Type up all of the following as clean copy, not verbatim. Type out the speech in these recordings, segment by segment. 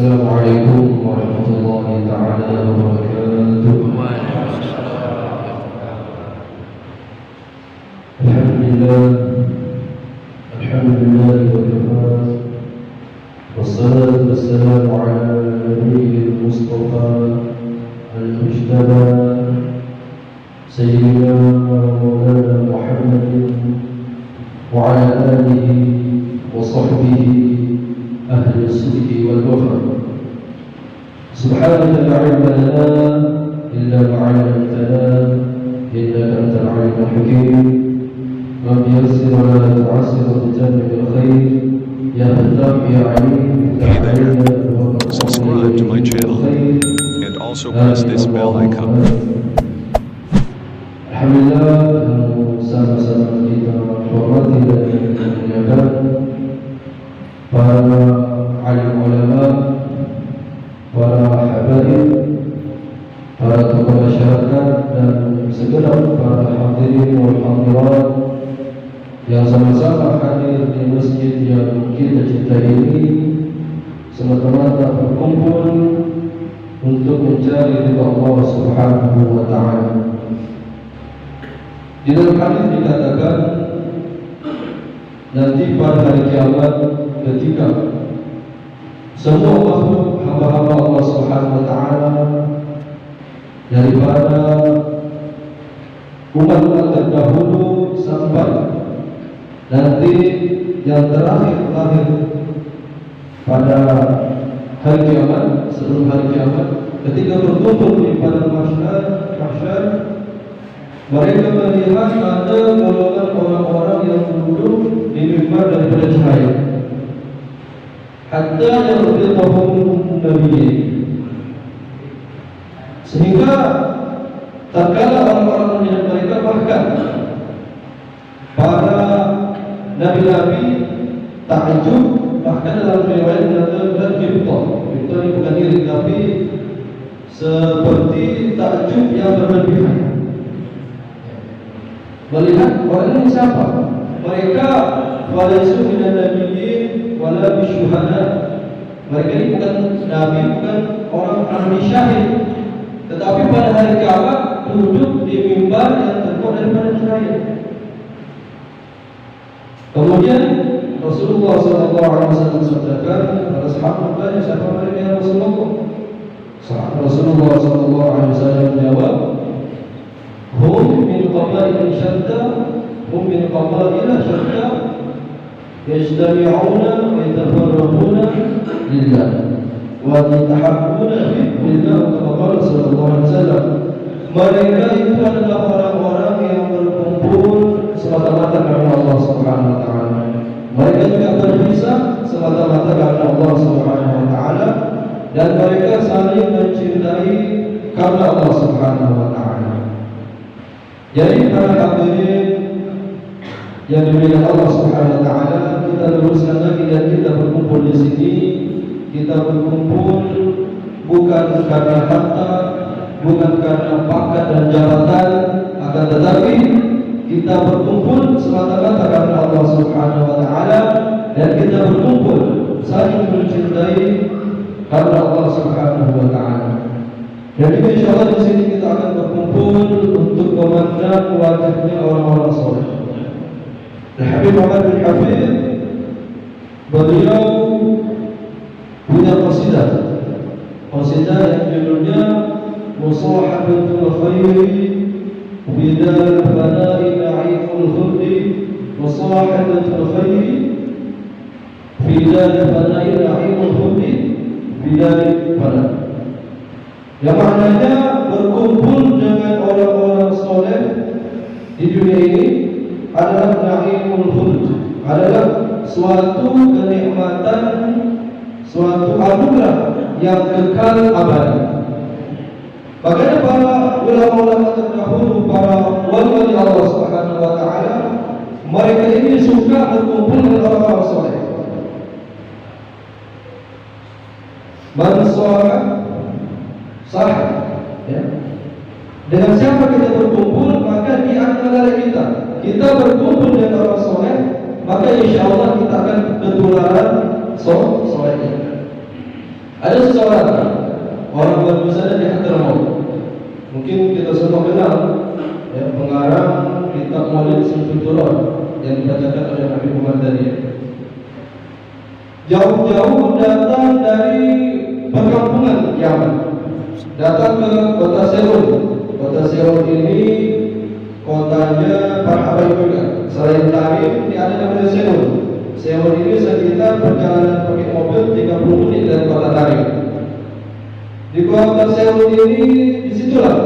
Assalamualaikum warahmatullahi taala wabarakatuh. Alhamdulillah wa kafa. Wassalatu wassalamu ala nabiyyil mustafa al-mujtaba sayyidina maulana Muhammadin wa ala alihi wa sahbihi ahli as-sidqi wal wafa. Subhanaka la ilma lana illa ma 'allamtana innaka antal 'alimul hakim. Rabbi yassir wa la tu'assir wa tajammil bil khair ya Fatah ya 'alim. Subscribe to my channel and also press this bell icon. Alhamdulillah, sama-sama kita hormati dan muliakan para alim ulama, para habaib, para tokoh masyarakat dan segenap para hadirin wal hadirat yang sama-sama hadir di masjid yang kita cintai ini, semata-mata berkumpul untuk mencari ridha Allah Subhanahu wa taala. Di dalam hadis dikatakan nanti pada hari kiamat ketika semua makhluk hamba-hamba Allah Subhanahu wa taala daripada umat-umat terdahulu sampai nanti yang terakhir lahir pada hari kiamat, sebelum hari kiamat, ketika berkumpul di padang mahsyar, mereka melihat ada golongan orang-orang yang duduk di mimbar daripada cahaya. Hatta yardithahum nabiyyin. Sehingga tatkala orang-orang melihat mereka, bahkan para nabi-nabi takjub, bahkan dalam riwayat mengatakan Gibta ini bukan diri tapi seperti takjub yang berlebihan. Melihat orang ini siapa? Mereka walaisu minan nabiyyin wala bisyuhada. Mereka ini bukan nabi, bukan orang ahli syahid, tetapi pada hari kiamat duduk di mimbar yang terbuat daripada cahaya. Kemudian Rasulullah SAW sabdakan pada sahabat tanya, siapa mereka ya Rasulullah? Rasulullah SAW menjawab, hum min qabailin syatta, hum min qabaila syatta, yajtami'una wa yatafarraquna lillah wa yatahabbuna lillah, kama qala sallallahu alaihi wasallam. Mereka itu adalah orang-orang yang berkumpul semata-mata karena Allah Subhanahu wa taala. Mereka juga berpisah semata-mata karena Allah Subhanahu wa taala, dan mereka saling mencintai karena Allah Subhanahu wa taala. Jadi para hadirin yang dimuliakan Allah Subhanahu wa taala, kita luruskan lagi dan kita berkumpul di sini. Kita berkumpul bukan karena harta, bukan karena pangkat dan jabatan, akan tetapi kita berkumpul semata-mata karena Allah Subhanahu wa taala, dan kita berkumpul saling mencintai karena Allah Subhanahu wa taala. Jadi insyaallah di sini kita akan berkumpul untuk memandang wajahnya orang-orang saleh. Habib Muhammad bin Hafid beliau punya qasidah yang judulnya Musahabatul Khairi Bidal Fana'i Na'iful Khuldi. Musahabatul Khairi Bidal Fana'i Na'iful Khuldi Bidal Fana'i, yang maknanya berkumpul dengan orang-orang soleh di dunia ini adalah na'imul khuld, adalah suatu kenikmatan, suatu anugerah yang kekal abadi. Bagaimana para ulama-ulama terdahulu, para wali-wali Allah Subhanahu wa taala, mereka ini suka berkumpul dengan orang-orang soleh. Man sah, ya. Dengan siapa kita berkumpul, maka di antara kita berkumpul dengan orang soleh, maka insya Allah kita akan ketularan soleh. Ada seseorang orang berbusana di Hadramaut. Mungkin kita semua kenal ya, pengarang kitab Maulid Simputuron yang dibacakan oleh Nabi Muhammad tadi. Jauh-jauh datang dari perkampungan Yaman, datang ke kota Serun. Kota Serun ini kotanya para habaib juga. Selain Tarim, ini ada namanya Serun. Serun ini sekitar perjalanan pakai mobil 30 menit dari kota Tarim. Di kota Serun ini, disitulah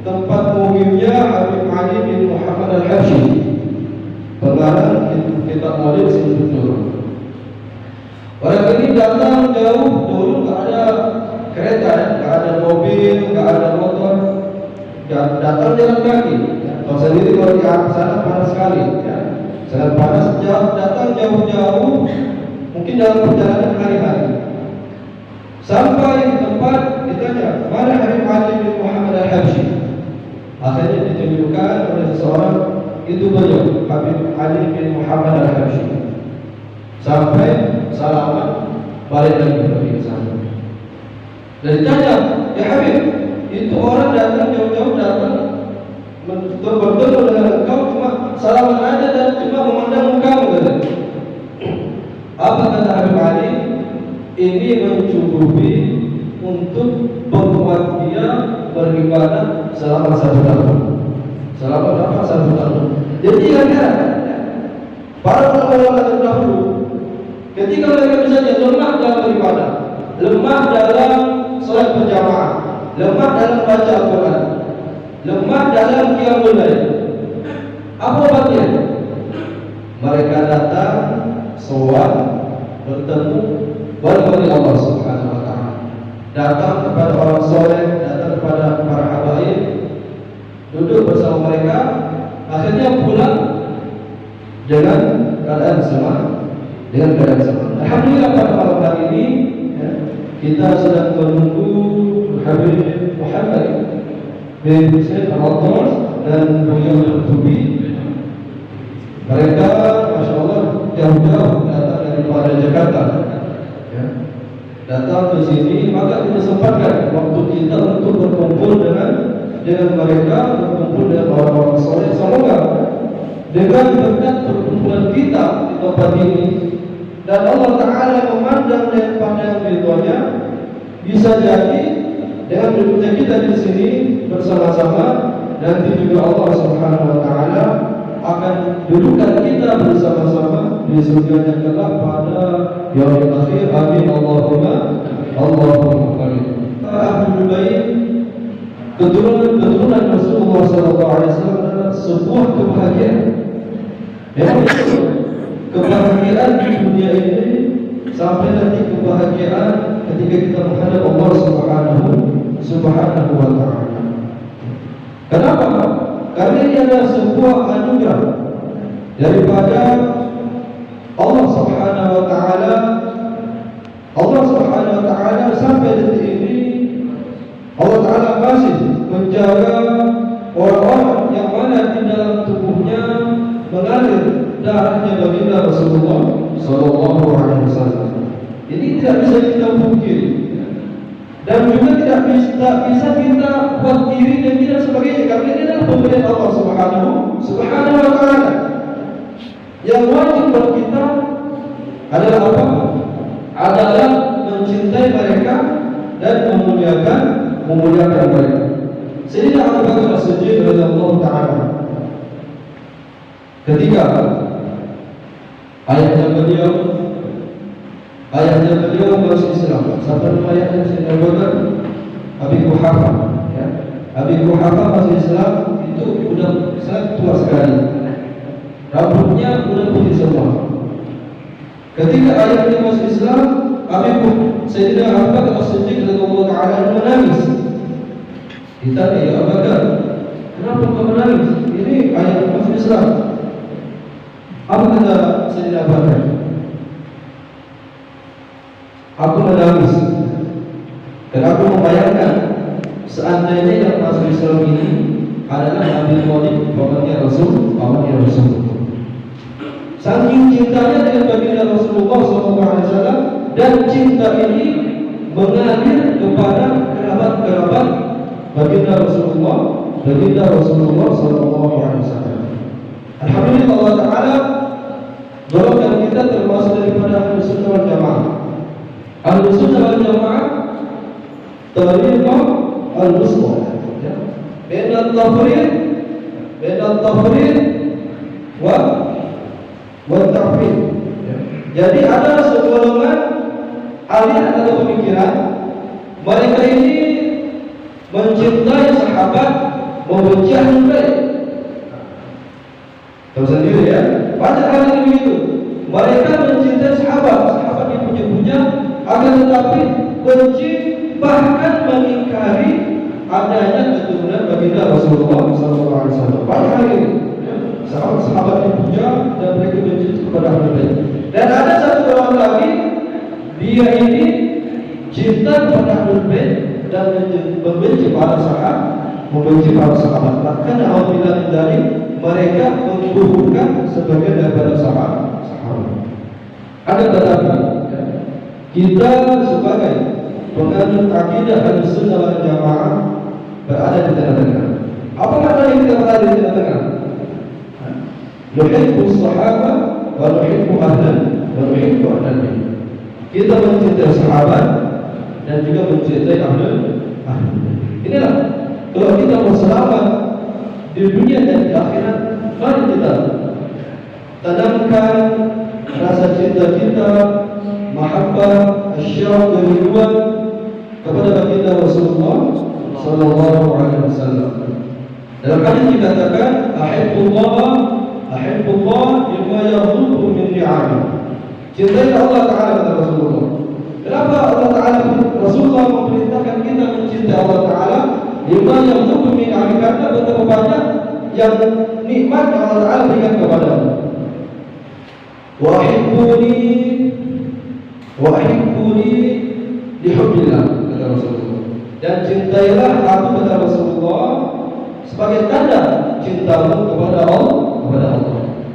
tempat muhimnya Habib Ali bin Muhammad Al-Habsyi, pengarang kitab Maulid Simputuron. Orang ini datang jauh, dulu nggak ada kereta, nggak ada mobil, nggak ada motor, datang jalan kaki. Tahu sendiri kalau di Arab sana panas sekali, ya. Sangat panas, datang jauh-jauh, mungkin dalam perjalanan hari-hari. Sampai di tempat ditanya, mana Habib Ali bin Muhammad Al-Habsyi? Akhirnya ditunjukkan oleh seseorang, itu beliau, Habib Ali bin Muhammad Al-Habsyi. Sampai salaman, balik lagi ke sana. Dan ditanya, ya Habib, itu orang datang jauh-jauh datang bertemu dengan engkau cuma salaman aja dan cuma memandang mukamu, kata. Apa kata Habib Ali? Ini mencukupi untuk membuat dia beribadah selama 1 tahun. Selama berapa? 1 tahun. Jadi kan para ulama terdahulu, ketika mereka misalnya lemah dalam beribadah, lemah dalam sholat berjamaah, lemah dalam baca Al-Quran, lemah dalam qiyamul lail, apa obatnya? Mereka datang, sowan, bertemu, berdoa Allah Subhanahu Wa Taala, datang kepada orang soleh, datang kepada para habaib, duduk bersama mereka, akhirnya pulang dengan keadaan sama. Dengan keadaan sama. Alhamdulillah pada malam hari ini ya, kita sedang menunggu Habib Muhammad bin Hussein Al-Attas dan Buya Al-Tubi. Mereka Masya Allah jauh-jauh datang daripada Jakarta ya, datang ke sini, maka kita sempatkan waktu kita untuk berkumpul dengan mereka, berkumpul dengan orang-orang soleh. Semoga dengan berkat perkumpulan kita di tempat ini dan Allah Ta'ala memandang dan pandang ridhonya, bisa jadi dengan duduknya kita di sini bersama-sama, nanti juga Allah Subhanahu Wa Ta'ala akan dudukkan kita bersama-sama di surganya kelak pada yaumil akhir. Amin Allahumma amin. Ahlul Bait, keturunan Rasulullah SAW adalah sebuah kebahagiaan. Memang itu kebahagiaan di dunia ini sampai nanti kebahagiaan ketika kita menghadap Allah Subhanahu Wa Ta'ala. Kenapa? Karena ini adalah sebuah anugerah daripada Allah Subhanahu Wa Ta'ala. Allah Subhanahu Wa Ta'ala sampai detik ini Allah Ta'ala masih menjaga orang-orang yang mana di dalam tubuhnya mengalir darahnya baginda Rasulullah Sallallahu Alaihi Wasallam. Ini tidak bisa kita pungkiri dan juga tidak bisa kita buat diri dan tidak sebagainya, karena ini adalah pemberian Allah Subhanahu Wa Ta'ala. Yang wajib buat kita adalah apa? Adalah mencintai mereka dan memuliakan mereka. Sayyidina Abu Bakar As-Siddiq radhiyallahu ta'ala, ketika ayahnya beliau masuk Islam, siapa nama ayahnya Sayyidina Abu Bakar? Abi Quhafa ya. Abi Quhafa masuk Islam itu sudah sangat tua sekali, rambutnya sudah putih semua. Ketika ayahnya masuk Islam, Sayyidina Abu Bakar As-Siddiq radhiyallahu ta'ala menangis. Ditanya, ya Abu Bakar, kenapa kau menangis? Ini ayah masuk Islam. Apa kata Sayyidina Abu Bakar? Aku menangis dan aku membayangkan seandainya yang masuk Islam ini adalah Nabi Muhammad, pamannya Rasul. Saking cintanya dengan baginda Rasulullah SAW, dan cinta ini mengalir kepada kerabat-kerabat baginda Rasulullah sallallahu alaihi wasallam. Alhamdulillah Allah Taala golongan kita termasuk daripada Ahlus Sunnah wal Jamaah. Ahlus Sunnah wal Jamaah tariqah al-wusta, ya. Baina at-tafrid wa at-ta'fid. Jadi ada segolongan aliran atau pemikiran mereka ini mencintai sahabat, membenci ahlul bait. Tahu sendiri ya, banyak hal yang begitu. Mereka mencintai sahabat dipuja-puja, akan tetapi benci bahkan mengingkari adanya keturunan baginda Rasulullah SAW. Banyak hal ini. Sahabat dipuja dan mereka benci kepada ahlul bait. Dan ada satu orang lagi, dia ini cinta kepada ahlul bait dan membenci para sahabat. Bahkan apabila dari mereka menggugurkan sebagian daripada sahabat. Ada tetapi kita sebagai penganut akidah Ahlussunnah wal Jamaah berada di tengah-tengah. Apa maknanya kita berada di tengah-tengah? Nuhibbu sahabat wa nuhibbu ahlan bait. Kita mencintai sahabat dan juga mencintai ahlul bait. Inilah kalau kita mau selamat di dunia dan di akhirat, mari kita tanamkan rasa cinta kita, mahabbah, asyauq dan ridwan kepada baginda Rasulullah sallallahu alaihi wasallam. Dalam hadis dikatakan, ahibbullah lima yarzuqu min ni'amih. Cintai Allah Taala kata Rasulullah. Kenapa Allah Taala Rasulullah memerintahkan kita mencintai Allah Taala? Lima yarzuqu min ni'amih, karena betapa banyak yang nikmat yang Allah Taala berikan kepadamu. Wa ahibbuni lihubbillah kata Rasulullah. Dan cintailah aku kata Rasulullah sebagai tanda cintamu kepada Allah.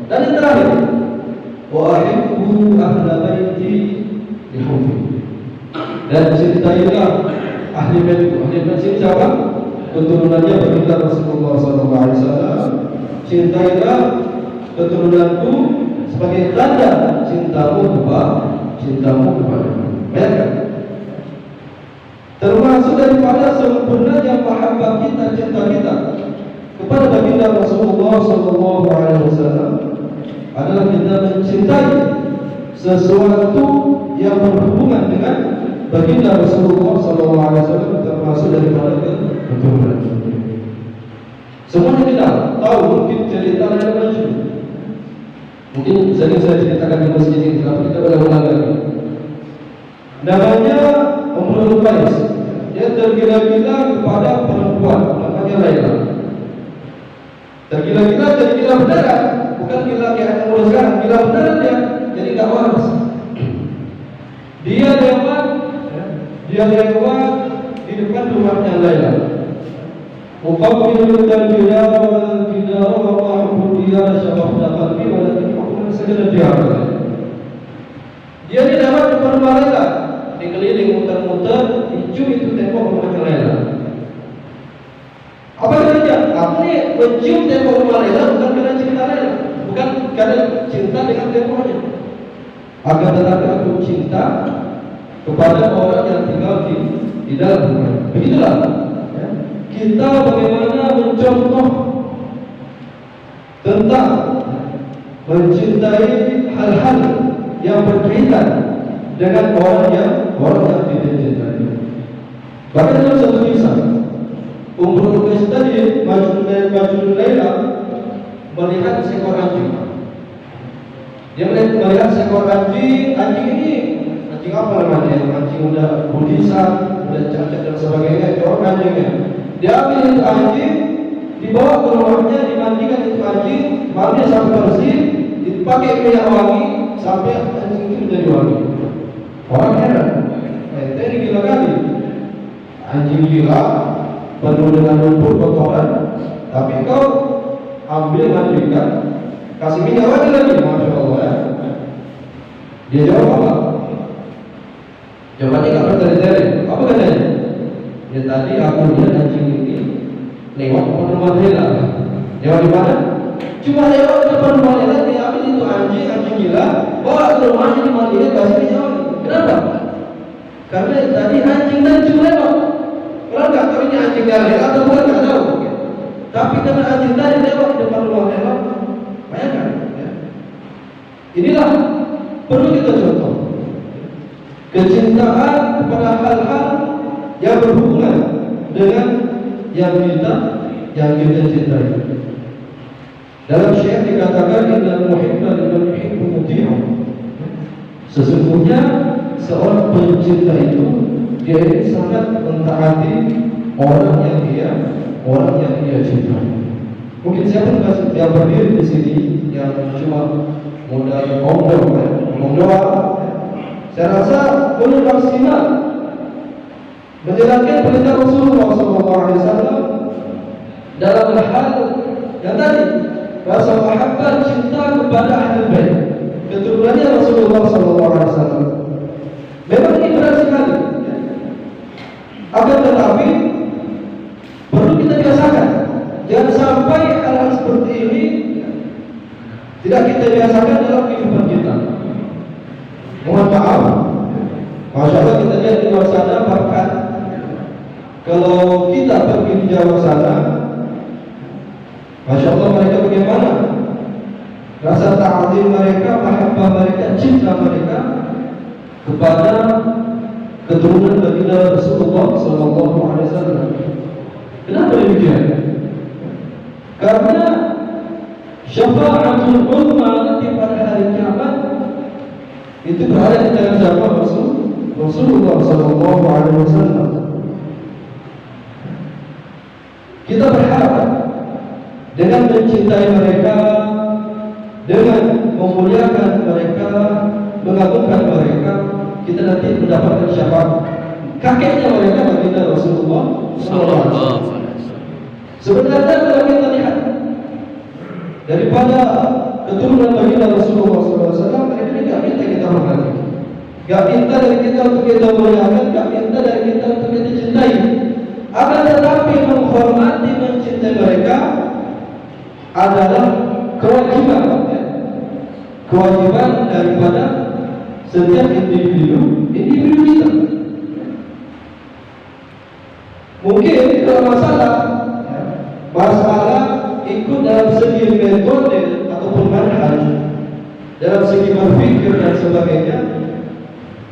Dan yang terakhir, wa ahibbu ahla baiti lihubbi. Dan cintailah ahli baitku. Ahli bait siapa? Keturunannya baginda Rasulullah SAW. Cintailah keturunanku sebagai tanda cintamu kepada-Mu. Bayangkan, termasuk daripada sempurnanya mahabbah kita, cinta kita kepada baginda Rasulullah SAW adalah kita mencintai sesuatu yang berhubungan dengan baginda Rasulullah SAW, termasuk daripada keturunan. Semuanya kita tahu mungkin cerita dari Majnun. Mungkin sering saya ceritakan di masjid ini, tapi kita boleh ulang lagi. Namanya Umrul Qais. Dia tergila-gila kepada perempuan namanya Laila. Tergila-gila jadi gila beneran, bukan gila kayak anak muda sekarang, gila beneran dia. Jadi gak waras. Dia lewat di depan rumahnya Laila. Muqabbilun al-jidara wal-jidara wa ma'ahu diyara syabahna qalbi walakin hukuman segala diyara. Dia di lewat depan rumah Laila, dikeliling muter-muter, hijau itu tembok rumahnya Laila. Apa kerja? Aku nih mencium tembok rumah Laila bukan karena cinta Laila, bukan karena cinta dengan temboknya. Akan tetapi aku cinta kepada orang yang tinggal di dalam rumah. Begitulah kita bagaimana mencontoh tentang mencintai hal-hal yang berkaitan dengan orang yang tidak cintai. Bahkan dalam satu kisah, Umrul Qais tadi Majnun Laila melihat seekor anjing. Dia melihat seekor anjing ini anjing apa namanya? Anjing udah budisan, udah cacat dan sebagainya, corok anjingnya. Dia ambil itu anjing, dibawa ke rumahnya, dimandikan itu anjing, mandinya sampai bersih, dipakai minyak wangi sampai anjing itu menjadi wangi. Orang heran, ini gila kali. Anjing gila, penuh dengan lumpur kotoran, tapi kau ambil mandikan, kasih minyak wangi lagi, masya Allah ya. Dia jawab apa? Jawabannya nggak bertele-tele. Apa katanya? Ya tadi aku lihat anjing ini lewat depan rumah Lela. Lewat di mana? Cuma lewat depan rumah Lela, dia ambil itu anjing gila, bawa ke rumahnya dimandiin, kasih dijawab. Kenapa? Karena tadi anjing dan cuma lewat. Kalau nggak tahu ini anjing dari Lela atau bukan nggak tahu. Tapi karena anjing tadi lewat di depan rumah Lela, bayangkan. Ya. Inilah perlu kita contoh. Kecintaan kepada hal-hal yang berhubungan dengan yang kita cintai. Dalam syair dikatakan innal muhibba liman yuhibbu muti'u. Sesungguhnya seorang pencinta itu dia ini sangat mentaati orang yang dia cintai. Mungkin siapa yang berdiri di sini yang cuma modal ngomong doang. Saya rasa perlu maksimal menjalankan perintah Rasulullah SAW dalam hal yang tadi, rasa mahabbah cinta kepada Ahlul Bait, keturunannya Rasulullah SAW. Memang ini berat sekali, akan tetapi perlu kita biasakan. Jangan sampai hal-hal seperti ini tidak kita biasakan dalam kehidupan kita. Mohon maaf, Masya Allah kita lihat di luar sana, bahkan kalau kita pergi di jauh sana, Masya Allah mereka bagaimana? Rasa ta'zim mereka, mahabbah mereka, cinta mereka kepada keturunan baginda Rasulullah SAW. Kenapa demikian? Karena syafa'atul uzma nanti pada hari kiamat itu berada di tangan siapa? Rasulullah SAW. Kita berharap dengan mencintai mereka, dengan memuliakan mereka, mengagungkan mereka, kita nanti mendapatkan syafaat. Kakeknya mereka baginda Rasulullah SAW. Sebenarnya kalau kita lihat daripada keturunan baginda Rasulullah SAW, mereka tidak minta kita hormati, tidak minta dari kita untuk kita muliakan, tidak minta dari kita untuk kita cintai. Akan tetapi menghormati, mencintai mereka adalah kewajiban, kewajiban daripada setiap individu kita. Mungkin kalau masalah ikut dalam segi metode ataupun manhaj, dalam segi berpikir dan sebagainya,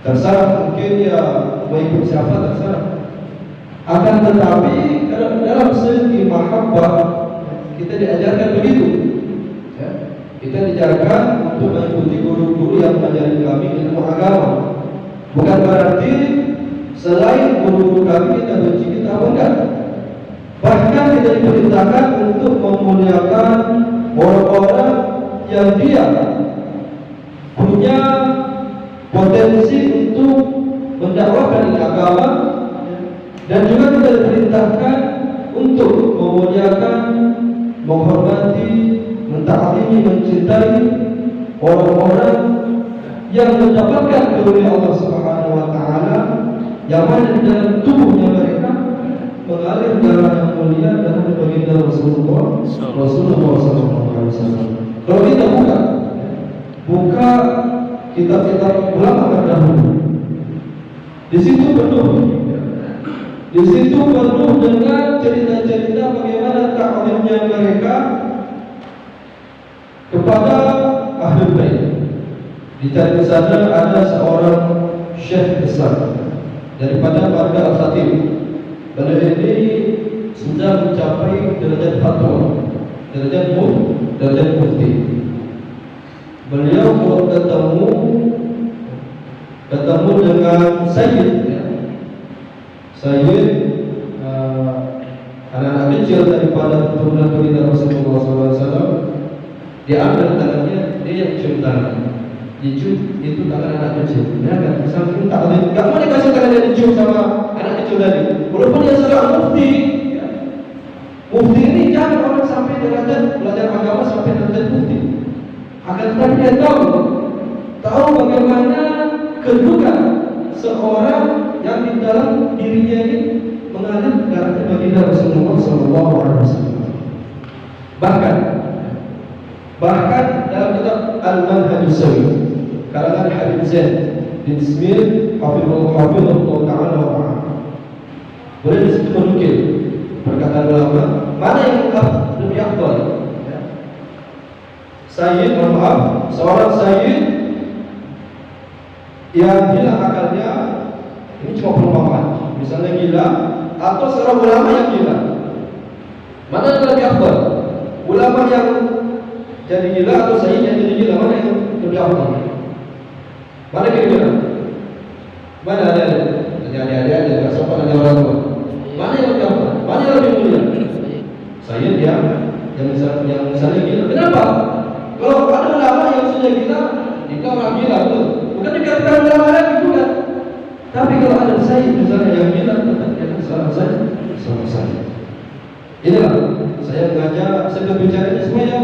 terserah, mungkin ya mengikut siapa terserah. Akan tetapi dalam segi mahabbah kita diajarkan begitu, ya. Kita diajarkan untuk mengikuti guru-guru yang mengajari kami ilmu agama. Bukan berarti selain guru-guru kami kita benci, kita apa enggak. Bahkan kita diperintahkan untuk memuliakan orang-orang yang dia punya potensi untuk mendakwakan agama, dan juga kita diperintahkan untuk memuliakan, menghormati, mentaati, mencintai orang-orang yang mendapatkan karunia Allah Subhanahu wa taala, yang mana di dalam tubuhnya mereka mengalir darah yang mulia dan baginda Rasulullah SAW. Kalau kita buka kitab-kitab ulama terdahulu, di situ penuh dengan cerita-cerita bagaimana ta'zimnya mereka kepada Ahlul Bait. Di sana ada seorang syekh besar daripada keluarga Al-Khatib. Beliau ini sudah mencapai derajat fatwa, derajat mufti. Beliau ketemu dengan Sayyid, anak-anak kecil daripada keturunan baginda Rasulullah SAW. Dia ambil tangannya, dia yang cium tangan, dicium itu tangan anak kecil. Dia kan saking taklim, nggak mau dikasih tangan dia dicium sama anak kecil tadi, walaupun dia seorang mufti. Mufti ini jangan orang sampai derajat belajar agama sampai derajat mufti. Akan tetapi dia tahu bagaimana kedudukan seorang yang di dalam dirinya ini mengalir darah baginda Rasulullah SAW. Bahkan dalam kitab Al-Manhajus Sawi karangan Habib Zain bin Ismail Hafizullah Ta'ala wa boleh disitu menukil perkataan ulama mana yang lebih afdal, sayyid, maaf, seorang sayyid yang hilang akalnya, ini cuma perumpamaan, misalnya gila, atau seorang ulama yang gila, mana yang lebih afdal? Ulama yang jadi gila atau sayyid yang jadi gila, mana yang lebih afdal? Mana kira-kira? Mana ada nggak sopan ada orang tua? Mana yang lebih afdal? Mana yang lebih mulia? Sayyid yang misalnya gila. Kenapa? Kalau ada ulama yang sudah gila, dia orang gila tuh. Bukan dikatakan ulama lagi juga. Tapi kalau ada sayyid misalnya yang gila, tetap dia sama saja. Inilah saya mengajar, saya berbicara ini semuanya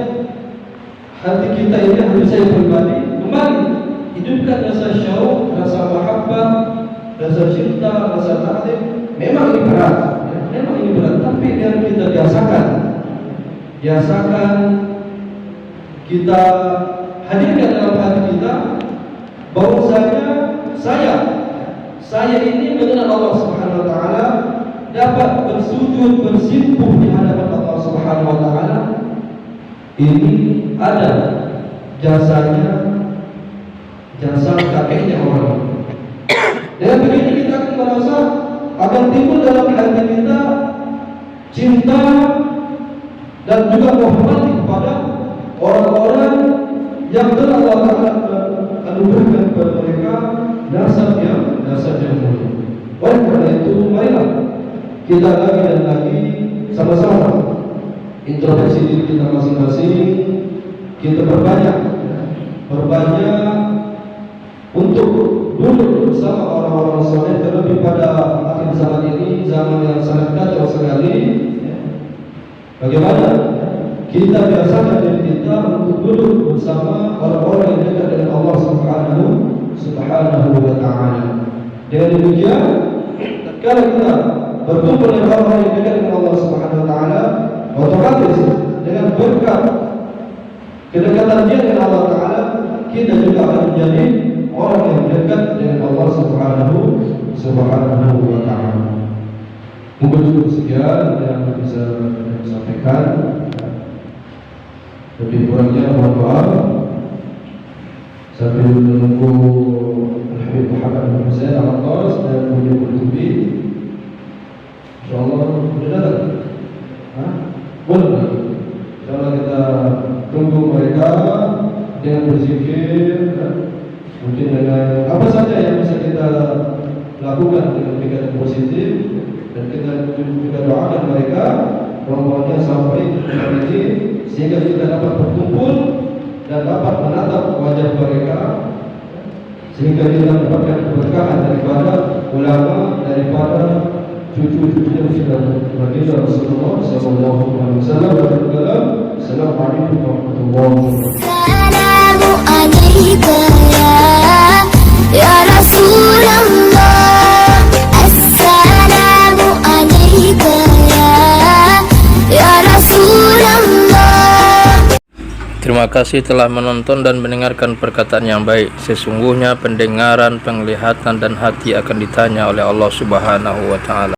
hati kita ini, hati saya pribadi kembali hidupkan rasa syauq, rasa mahabbah, rasa cinta, rasa taklim. Memang ini berat, memang ini berat, tapi biar kita biasakan, kita hadirkan dalam hati kita bahwasanya saya ini mengenal Allah Subhanahu wa taala, dapat bersujud bersimpuh di hadapan Allah Subhanahu wa taala. Ini ada jasanya, jasa kakeknya orang. Dengan begini kita akan merasa akan timbul dalam hati kita cinta dan juga menghormati kepada orang-orang yang telah Allah Ta'ala anugerahkan kepada mereka nasab yang mulia. Oleh karena itu, marilah kita lagi dan lagi sama-sama introspeksi diri kita masing-masing. Kita berbanyak untuk duduk bersama orang-orang soleh, terlebih pada akhir zaman ini, zaman yang sangat kacau sekali. Bagaimana kita biasakan diri kita untuk duduk bersama orang-orang yang dekat dengan Allah Subhanahu wa taala. Dengan demikian, tatkala kita berkumpul dengan orang yang dekat dengan Allah Subhanahu wa taala, otomatis dengan berkat kedekatan dia dengan Allah taala, kita juga akan menjadi orang yang dekat dengan Allah Subhanahu wa taala. Mungkin cukup sekian yang bisa saya sampaikan. Lebih kurangnya mohon maaf. Sambil menunggu Habib Muhammad bin Zaid Al-Qas dan Budi Qurtubi, insyaallah boleh datang. Boleh. Insyaallah kita tunggu mereka dengan berzikir, mungkin dengan apa saja yang bisa kita lakukan dengan pikiran positif, dan kita juga doakan mereka rombongannya sampai hari ini sehingga kita dapat berkumpul dan dapat menatap wajah mereka, sehingga kita mendapatkan keberkahan daripada ulama, daripada cucu-cucunya baginda Rasulullah SAW. Assalamualaikum warahmatullahi wabarakatuh. Assalamu alayka ya Rasulullah. Assalamu alayka ya Rasulullah. Terima kasih telah menonton dan mendengarkan perkataan yang baik. Sesungguhnya pendengaran, penglihatan dan hati akan ditanya oleh Allah Subhanahu wa taala.